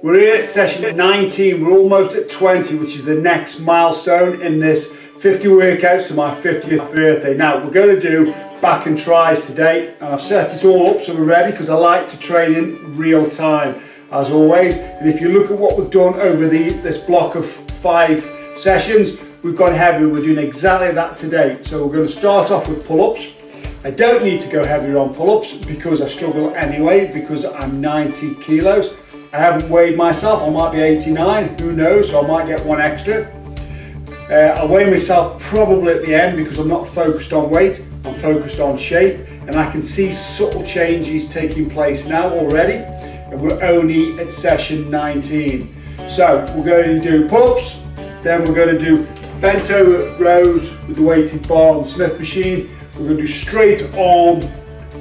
We're here at session 19, we're almost at 20, which is the next milestone in this 50 workouts to my 50th birthday. Now, we're going to do back and tries today, and I've set it all up so we're ready because I like to train in real time, as always. And if you look at what we've done over this block of 5 sessions, we've gone heavy. We're doing exactly that today. So we're going to start off with pull-ups. I don't need to go heavier on pull-ups because I struggle anyway, because I'm 90 kilos. I haven't weighed myself, I might be 89, who knows, so I might get one extra. I weigh myself probably at the end because I'm not focused on weight, I'm focused on shape, and I can see subtle changes taking place now already, and we're only at session 19. So we're going to do pull-ups, then we're going to do bent over rows with the weighted bar on the Smith machine. We're going to do straight arm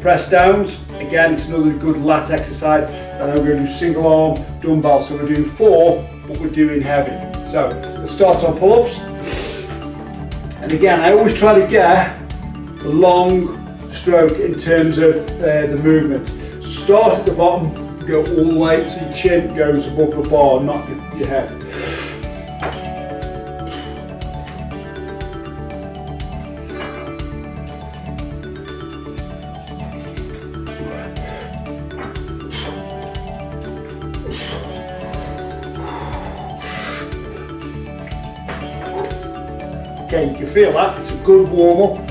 press downs. Again, it's another good lat exercise. And then we're going to do single arm dumbbell. So we're doing 4, but we're doing heavy. So let's start on pull-ups. And again, I always try to get a long stroke in terms of the movement. So start at the bottom, go all the way so your chin goes above the bar, not your head. Okay, you can feel that, it's a good warm up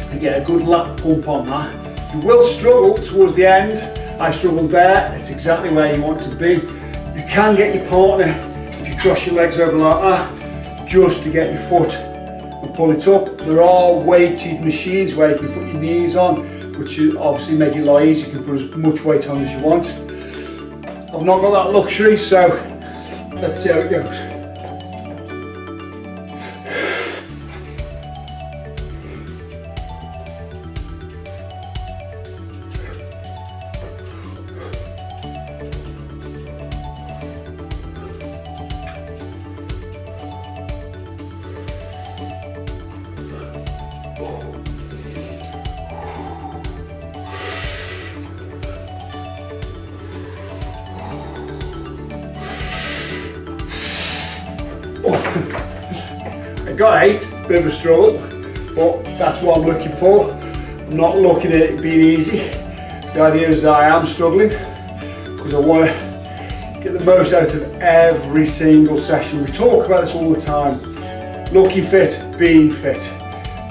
and get a good lat pump on that. You will struggle towards the end. I struggled there, it's exactly where you want to be. You can get your partner, if you cross your legs over like that, just to get your foot and pull it up. There are weighted machines where you can put your knees on, which obviously make it a lot easier. You can put as much weight on as you want. I've not got that luxury, so let's see how it goes. I got 8, bit of a struggle, but that's what I'm looking for. I'm not looking at it being easy. The idea is that I am struggling because I want to get the most out of every single session. We talk about this all the time. Looking fit, being fit.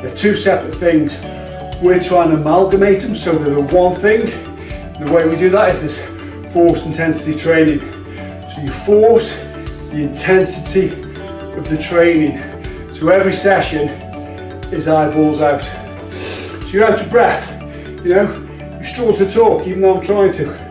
They're 2 separate things. We're trying to amalgamate them so they're the one thing. The way we do that is this force intensity training. So you force the intensity of the training. So every session is eyeballs out. So you're out of breath, you know, you struggle to talk even though I'm trying to.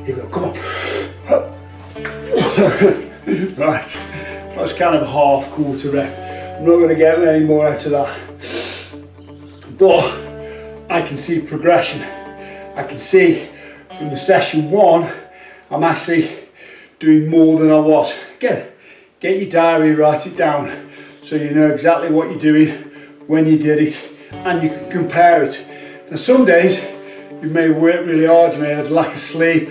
Here we go, come on. Right, that's kind of a half quarter rep. I'm not going to get any more out of that. But I can see progression. I can see from the session 1, I'm actually doing more than I was. Again, get your diary, write it down so you know exactly what you're doing, when you did it, and you can compare it. Now some days you may work really hard, you may have lack of sleep,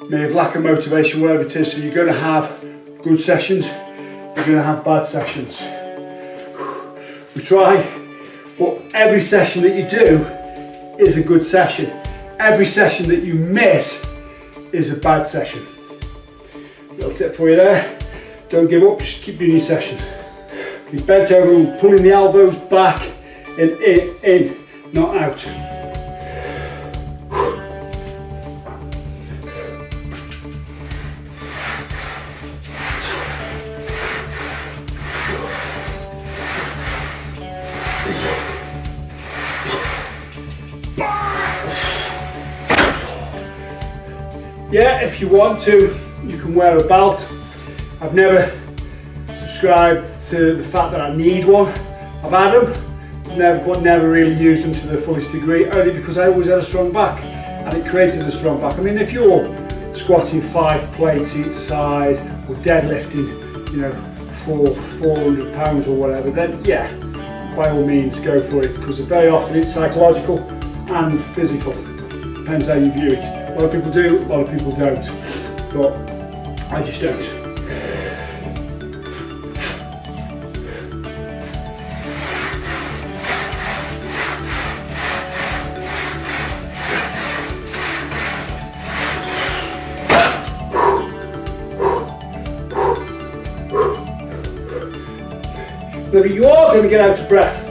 may have lack of motivation, whatever it is, so you're going to have good sessions, you're going to have bad sessions. We try, but every session that you do is a good session. Every session that you miss is a bad session. Little tip for you there, don't give up, just keep doing your sessions. Keep bent over, pulling the elbows back, in, not out. Yeah, if you want to, you can wear a belt. I've never subscribed to the fact that I need one. I've had them, but never really used them to the fullest degree, only because I always had a strong back, and it created a strong back. I mean, if you're squatting 5 plates each side, or deadlifting, you know, 400 pounds or whatever, then yeah, by all means go for it, because very often it's psychological and physical. Depends how you view it. A lot of people do, a lot of people don't, but I just don't. Now you are going to get out of breath.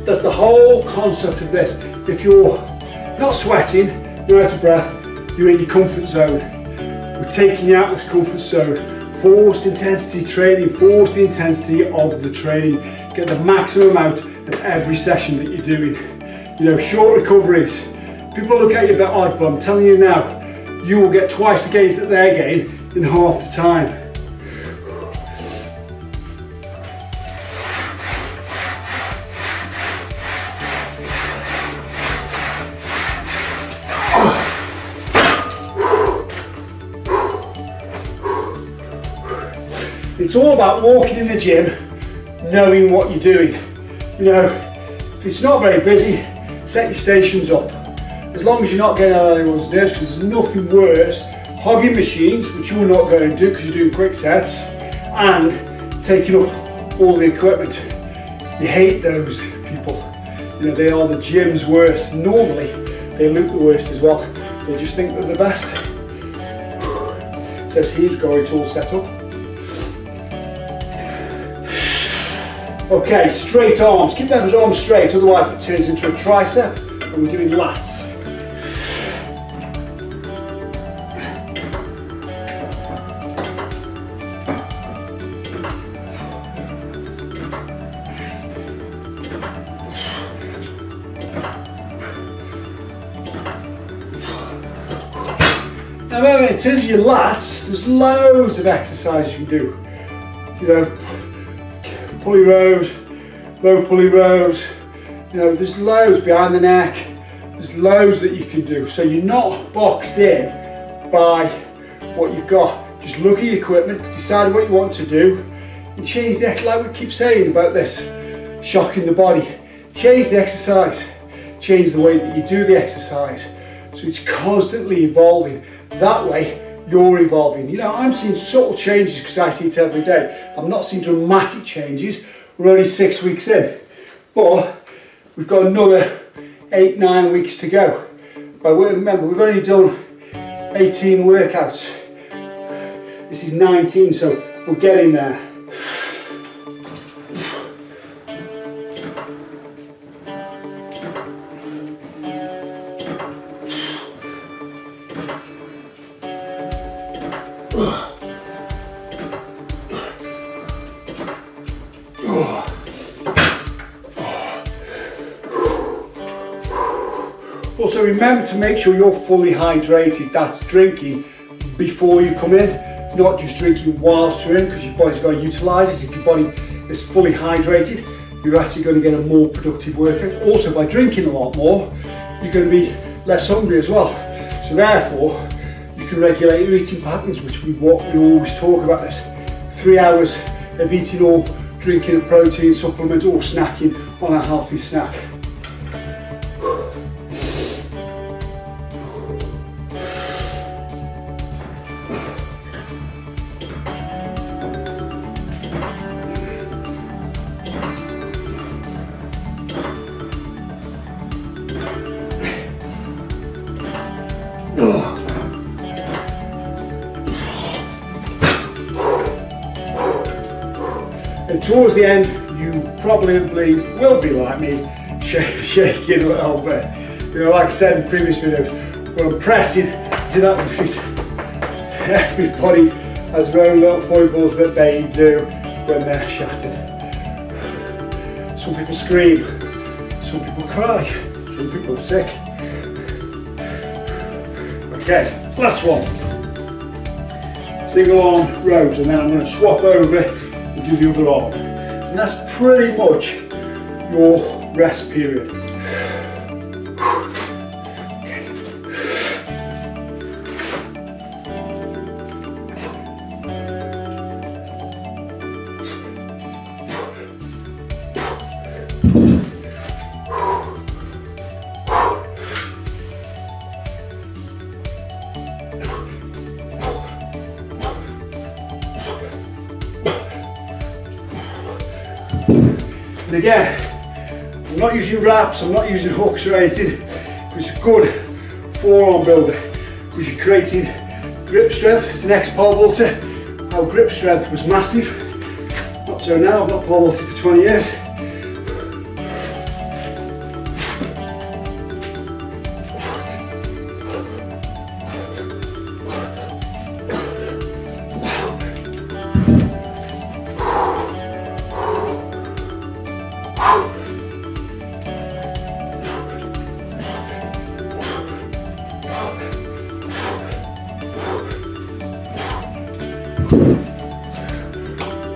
That's the whole concept of this. If you're not sweating, you're out of breath, you're in your comfort zone. We're taking you out of this comfort zone. Forced intensity training, force the intensity of the training. Get the maximum out of every session that you're doing. You know, short recoveries. People look at you a bit odd, but I'm telling you now, you will get twice the gains that they're getting in half the time. It's all about walking in the gym, knowing what you're doing. You know, if it's not very busy, set your stations up. As long as you're not getting out of anyone's nerves, because there's nothing worse, hogging machines, which you're not going to do because you're doing quick sets, and taking up all the equipment. You hate those people. You know, they are the gym's worst. Normally, they look the worst as well. They just think they're the best. It says he's got it all set up. Okay, straight arms. Keep those arms straight, otherwise it turns into a tricep, and we're doing lats. Now remember, in terms of your lats, there's loads of exercises you can do. You know, pulley rows, low pulley rows, you know, there's loads behind the neck, there's loads that you can do. So you're not boxed in by what you've got. Just look at your equipment, decide what you want to do, and change the, like we keep saying about this, shocking the body. Change the exercise, change the way that you do the exercise. So it's constantly evolving. That way, you're evolving. You know, I'm seeing subtle changes because I see it every day. I'm not seeing dramatic changes. We're only 6 weeks in, but we've got another 8-9 weeks to go. But remember, we've only done 18 workouts. This is 19, so we're getting there. Also remember to make sure you're fully hydrated. That's drinking before you come in, not just drinking whilst you're in, because your body's got to utilise it. If your body is fully hydrated, you're actually going to get a more productive workout. Also, by drinking a lot more, you're going to be less hungry as well. So therefore, you can regulate your eating patterns, which we always talk about this. 3 hours of eating or drinking a protein supplement or snacking on a healthy snack. And towards the end, you probably will be like me, shaking a little bit. You know, like I said in previous videos, when I'm pressing, do that with your feet. Everybody has their own little foibles that they do when they're shattered. Some people scream, some people cry, some people are sick. Okay, last one. Single arm rows, and then I'm going to swap over and do the other arm. And that's pretty much your rest period. And again, I'm not using wraps, I'm not using hooks or anything, because it's a good forearm builder, because you're creating grip strength. As an ex-pole vaulter, our grip strength was massive. Not so now, I've not pole vaulted for 20 years.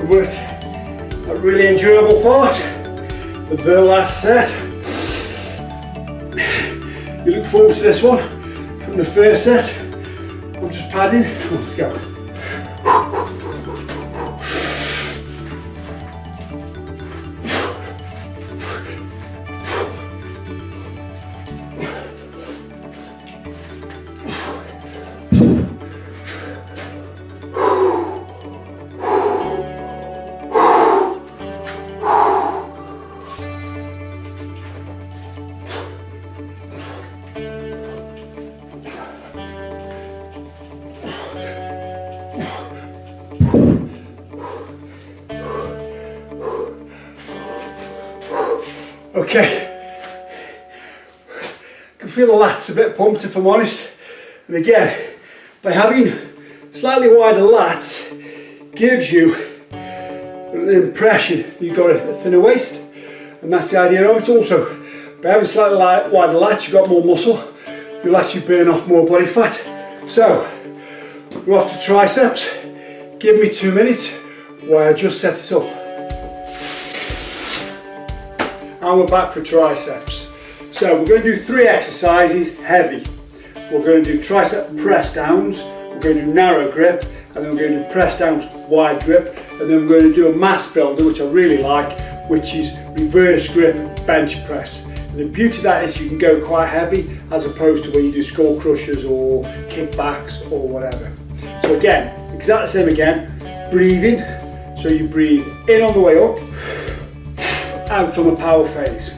We worked a really enjoyable part of the last set. You look forward to this one from the first set. I'm just padding. Let's go. Okay, I can feel the lats a bit pumped if I'm honest, and again, by having slightly wider lats gives you an impression that you've got a thinner waist, and that's the idea of it. Also, by having slightly wider lats, you've got more muscle, you'll actually burn off more body fat. So, we're off to triceps. Give me 2 minutes while I just set it up. And we're back for triceps. So we're going to do 3 exercises, heavy. We're going to do tricep press downs, we're going to do narrow grip, and then we're going to do press downs, wide grip, and then we're going to do a mass builder, which I really like, which is reverse grip bench press. And the beauty of that is you can go quite heavy, as opposed to when you do skull crushers or kickbacks or whatever. So again, exactly the same again, breathing. So you breathe in on the way up, out on the power phase.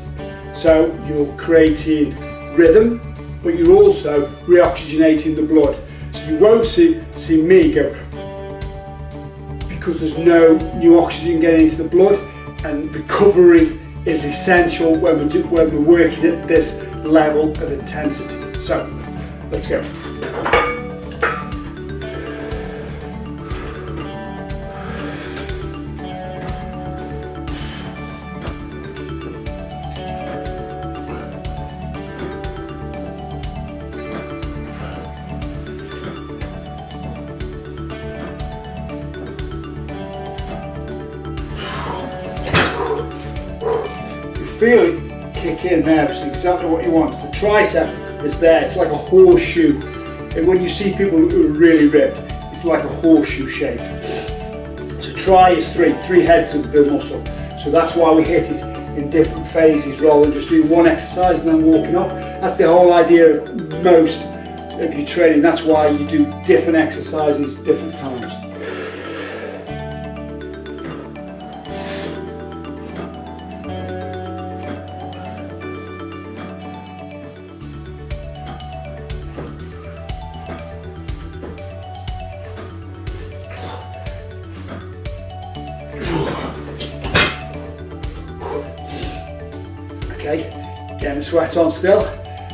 So you're creating rhythm, but you're also reoxygenating the blood. So you won't see me go, because there's no new oxygen getting into the blood, and recovery is essential when we're working at this level of intensity. So let's go. Feel it kick in there, which is exactly what you want. The tricep is there, it's like a horseshoe. And when you see people who are really ripped, it's like a horseshoe shape. So tri is three heads of the muscle. So that's why we hit it in different phases rather than just doing one exercise and then walking off. That's the whole idea of most of your training. That's why you do different exercises different times. Okay, getting the sweat on still.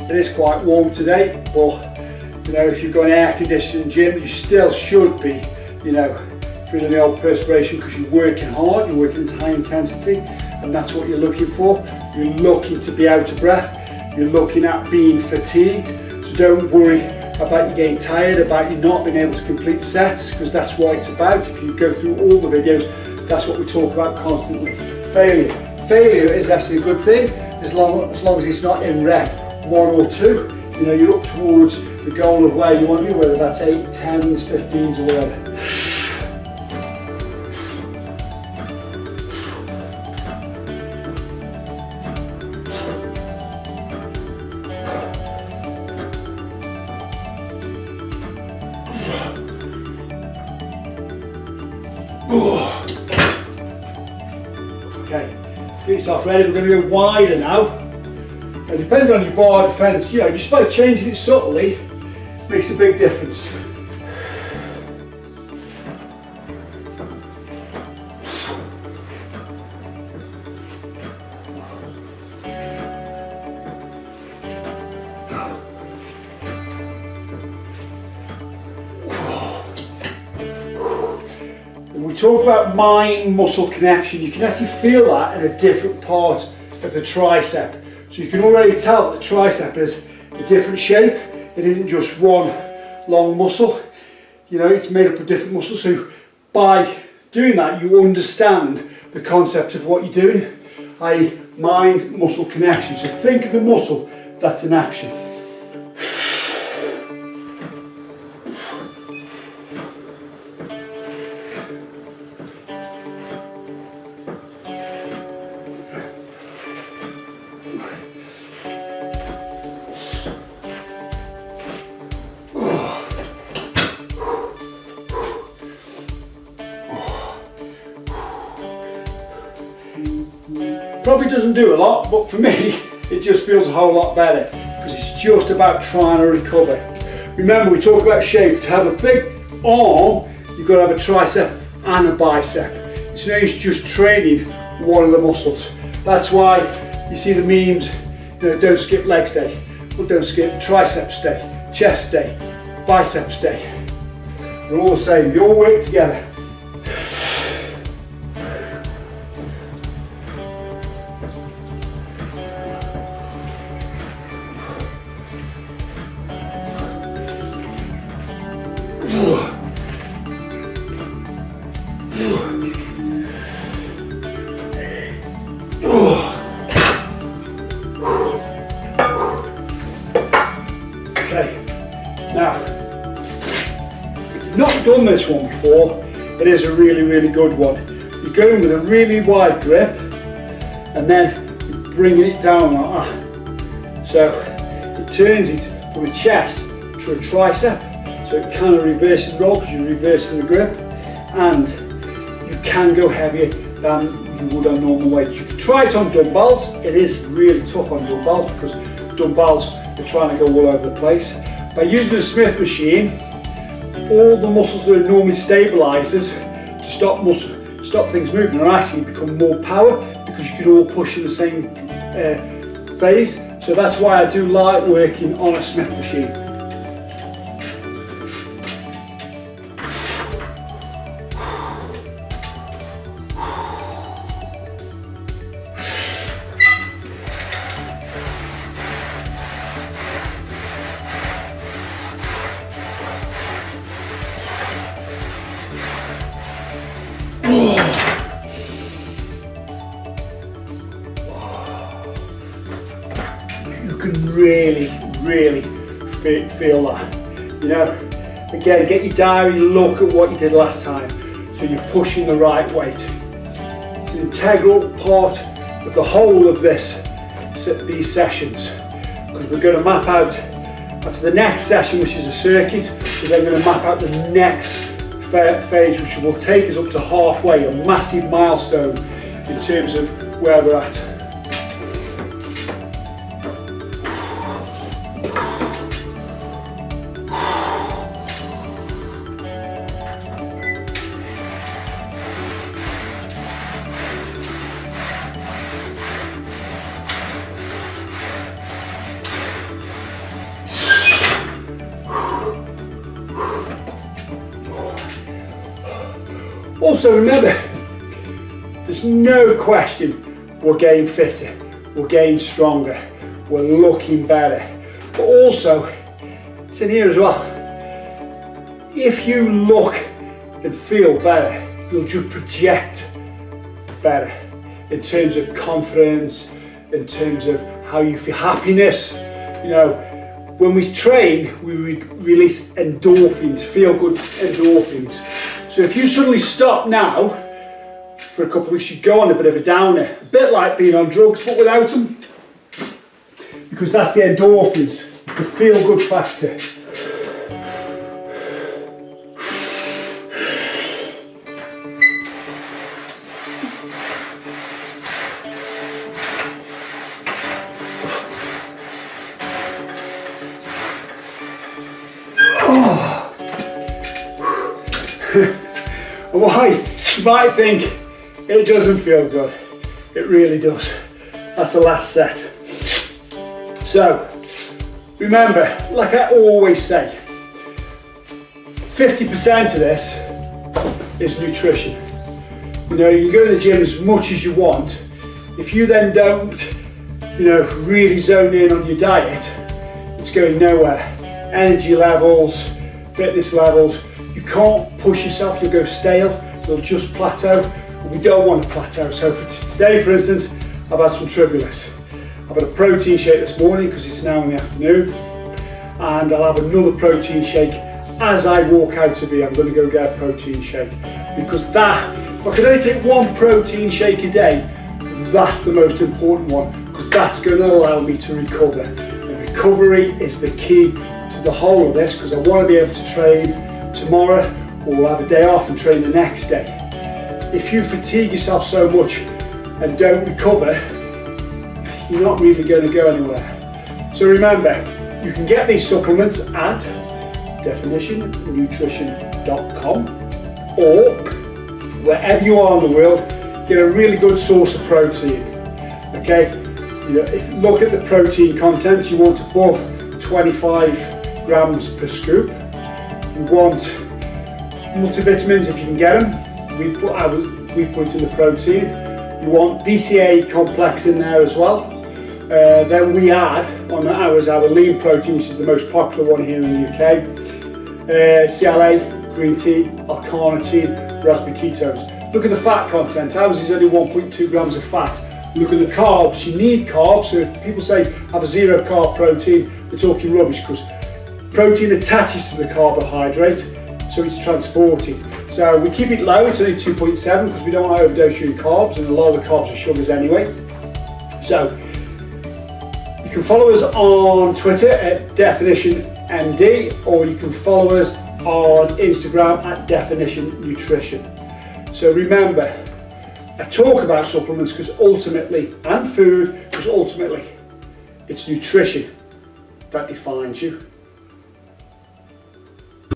It is quite warm today, but you know, if you've got an air-conditioned gym, you still should be, you know, feeling the old perspiration because you're working hard, you're working to high intensity, and that's what you're looking for. You're looking to be out of breath, you're looking at being fatigued, so don't worry about you getting tired, about you not being able to complete sets, because that's what it's about. If you go through all the videos, That's what we talk about constantly. Failure. Failure is actually a good thing as long as it's not in rep 1 or 2. You know, you're up towards the goal of where you want to be, whether that's 8, 10s, 15s or whatever. Okay, get yourself ready. We're going to go wider now. It depends on your bar, depends, you know, just by changing it subtly makes a big difference. When we talk about mind-muscle connection, you can actually feel that in a different part of the tricep. So you can already tell that the tricep is a different shape. It isn't just one long muscle. You know, it's made up of different muscles. So by doing that, you understand the concept of what you're doing, i.e. mind-muscle connection. So think of the muscle that's in action. Probably doesn't do a lot, but for me, it just feels a whole lot better because it's just about trying to recover. Remember, we talk about shape. To have a big arm, you've got to have a tricep and a bicep. It's no use just training one of the muscles. That's why you see the memes, you know, don't skip legs day, or don't skip triceps day, chest day, biceps day. They're all the same, they all work together. Okay, now, if you've not done this one before, it is a really, really good one. You're going with a really wide grip and then you're bringing it down like that. So it turns it from a chest to a tricep, so it kind of reverses the roll because you're reversing the grip, and you can go heavier than you would on normal weights. You can try it on dumbbells. It is really tough on dumbbells because dumbbells are trying to go all over the place. By using a Smith machine, all the muscles that are normally stabilizers to stop things moving are actually become more power because you can all push in the same phase. So that's why I do like working on a Smith machine. You can really feel that. You know, again, get your diary, look at what you did last time, so you're pushing the right weight. It's an integral part of the whole of these sessions, because we're going to map out, after the next session, which is a circuit, we're then going to map out the next phase, which will take us up to halfway, a massive milestone in terms of where we're at. Also remember, there's no question we're getting fitter, we're getting stronger, we're looking better. But also, it's in here as well, if you look and feel better, you'll just project better in terms of confidence, in terms of how you feel, happiness. You know, when we train, we release endorphins, feel good endorphins. So if you suddenly stop now, for a couple of weeks, you go on a bit of a downer, a bit like being on drugs, but without them. Because that's the endorphins, it's the feel good factor. Why? You might think it doesn't feel good. It really does. That's the last set. So, remember, like I always say, 50% of this is nutrition. You know, you can go to the gym as much as you want. If you then don't, you know, really zone in on your diet, it's going nowhere. Energy levels, fitness levels, you can't push yourself, you'll go stale, you'll just plateau. We don't want to plateau. So for today, for instance, I've had some Tribulus. I've had a protein shake this morning because it's now in the afternoon, and I'll have another protein shake as I walk out of here. I'm going to go get a protein shake because that, if I can only take one protein shake a day, that's the most important one because that's going to allow me to recover. And recovery is the key to the whole of this because I want to be able to train tomorrow or have a day off and train the next day. If you fatigue yourself so much and don't recover, you're not really going to go anywhere. So remember, you can get these supplements at definitionnutrition.com or wherever you are in the world, get a really good source of protein. Okay, you know, if you look at the protein content, you want above 25 grams per scoop. You want multivitamins if you can get them. We put in the protein. You want BCA complex in there as well. Then we add on ours our lean protein, which is the most popular one here in the UK. CLA, green tea, L-carnitine, raspberry ketones. Look at the fat content. Ours is only 1.2 grams of fat. Look at the carbs. You need carbs. So if people say have a zero carb protein, they're talking rubbish because protein attaches to the carbohydrate, so it's transporting. So we keep it low, it's only 2.7 because we don't want to overdose you in carbs, and a lot of the carbs are sugars anyway. So you can follow us on Twitter at DefinitionMD, or you can follow us on Instagram at Definition Nutrition. So remember, I talk about supplements because ultimately, and food, because ultimately it's nutrition that defines you.